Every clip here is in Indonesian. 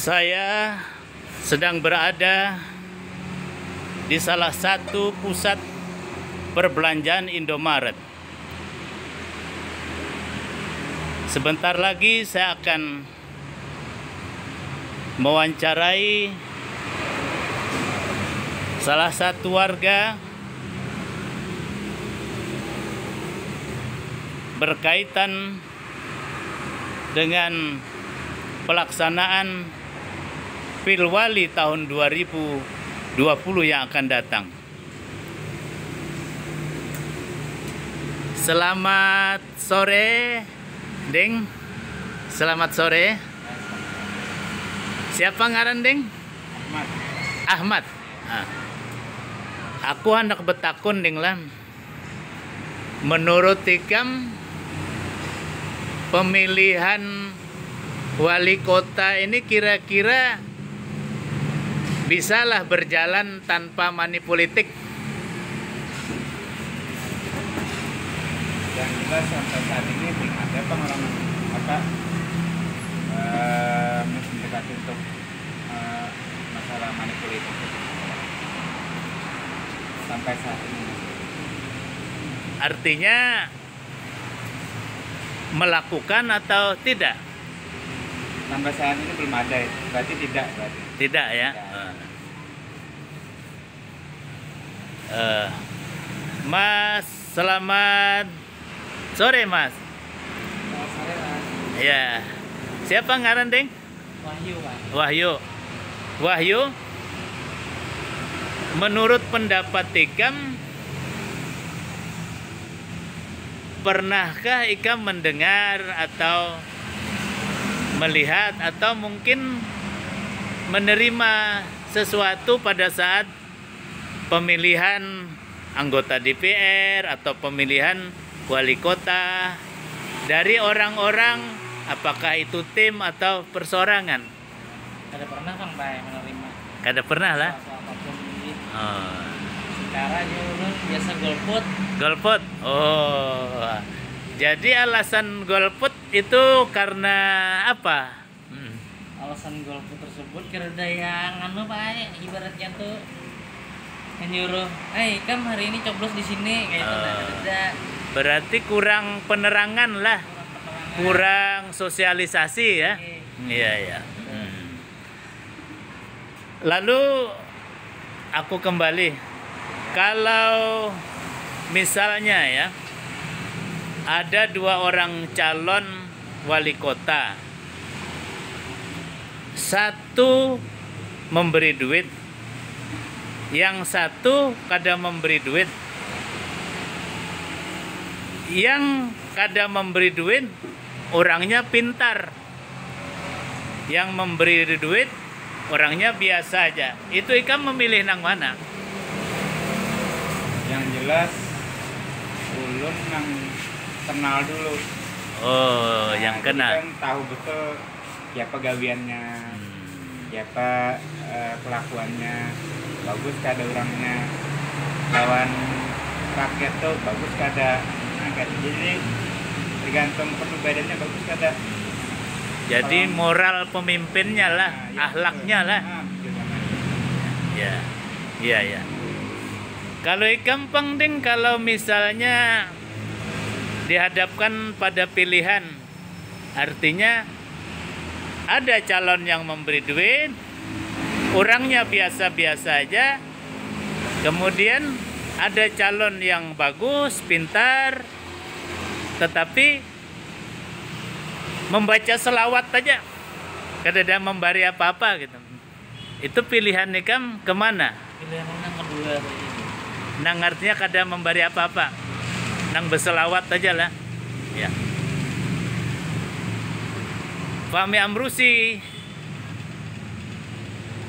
Saya sedang berada di salah satu pusat perbelanjaan Indomaret. Sebentar lagi saya akan mewawancarai salah satu warga berkaitan dengan pelaksanaan Pilwali tahun 2020 yang akan datang. Selamat sore, Deng. Selamat sore. Siapa ngaran, Deng? Ahmad. Ahmad. Aku hendak betakun, Deng lah. Menurut Ikam, pemilihan wali kota ini kira-kira bisalah berjalan tanpa manipolitik? Yang jelas sampai saat ini belum ada pengalaman mendekati untuk masalah manipolitik sampai saat ini. Artinya melakukan atau tidak? Sampai saat ini belum ada, berarti tidak, berarti. Tidak ya. Mas, selamat sore, Mas. Selamat sore, Mas. Ya. Siapa ngaran, Deng? Wahyu, Mas. Wahyu. Wahyu. Menurut pendapat Ikam, pernahkah Ikam mendengar atau melihat atau mungkin menerima sesuatu pada saat pemilihan anggota DPR atau pemilihan wali kota dari orang-orang, apakah itu tim atau persorangan? Kada pernah Kang Bay menerima. Kada pernah lah. Apapun ini. Oh. Sekarang nyuruh biasa golput. Golput. Oh. Jadi alasan golput itu karena apa? Alasan golput tersebut karena yang Pak, ibaratnya tuh nyuruh, Kam hari ini coblos di sini kayak itu. Berarti kurang penerangan lah. Kurang sosialisasi ya. Iya ya. Lalu aku kembali, kalau misalnya ya ada dua orang calon wali kota, satu memberi duit, yang satu kada memberi duit. Yang kada memberi duit orangnya pintar, yang memberi duit orangnya biasa aja. Itu Ikam memilih nang mana? Yang jelas ulun nang kenal dulu. Oh, yang kenal. Kan tahu betul ya pegawaiannya, siapa kelakuannya, bagus kada orangnya, lawan rakyat tuh bagus kada. Jadi tergantung perbedaannya bagus kada. Jadi moral pemimpinnya lah, akhlaknya lah. Ya, iya ya. Kalau gampang Ding, kalau misalnya dihadapkan pada pilihan, artinya ada calon yang memberi duit, orangnya biasa-biasa aja, kemudian ada calon yang bagus, pintar, tetapi membaca selawat aja, kada memberi apa-apa gitu. Itu pilihan Ikam kemana? Pilihan yang kedua ini. Nang artinya kada memberi apa-apa, nang berselawat aja lah. Ya. Fahmi Amrusi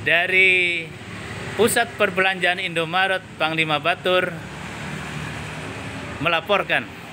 dari Pusat Perbelanjaan Indomaret Panglima Batur melaporkan.